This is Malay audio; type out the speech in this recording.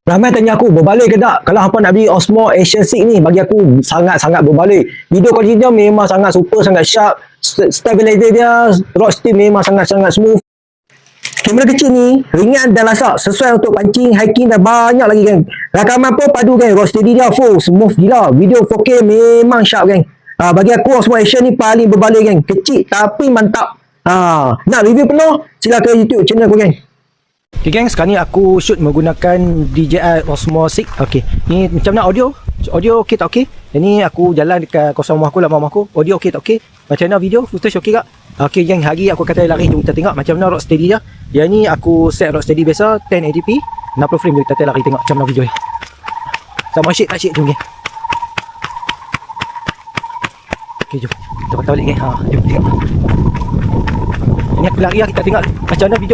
Ramai tanya aku, berbalik ke tak? Kalau hampa nak beli Osmo Action 6 ni, bagi aku sangat-sangat berbalik. Video quality dia memang sangat super, sangat sharp. Stabilizer dia, rod steel memang sangat-sangat smooth. Kamera kecil ni, ringan dan lasak. Sesuai untuk pancing, hiking dan banyak lagi, geng. Rakaman pun padu, geng. Rod steady dia full, smooth gila. Video 4K memang sharp, geng. Bagi aku, Osmo Action ni paling berbalik, geng. Kecil tapi mantap. Nak review penuh, silakan YouTube channel aku, geng. Okay geng, sekarang ni aku shoot menggunakan DJI Osmo 6. Okay, ni macam mana audio? Audio okey tak okey? Ini aku jalan dekat kawasan rumah aku, lama rumah aku. Audio okey tak okey? Macam mana video? Footage okey tak? Okay geng, hari aku kata lari, jom kita tengok macam mana rod steady dia. Yang ni aku set rod steady biasa 1080p 60 frame, kita lari tengok macam mana video ni. Sama shake tak shake, jom geng. Okay, jom kita patah balik geng. Jom tengok. Ni aku lari lah, kita tengok macam mana video.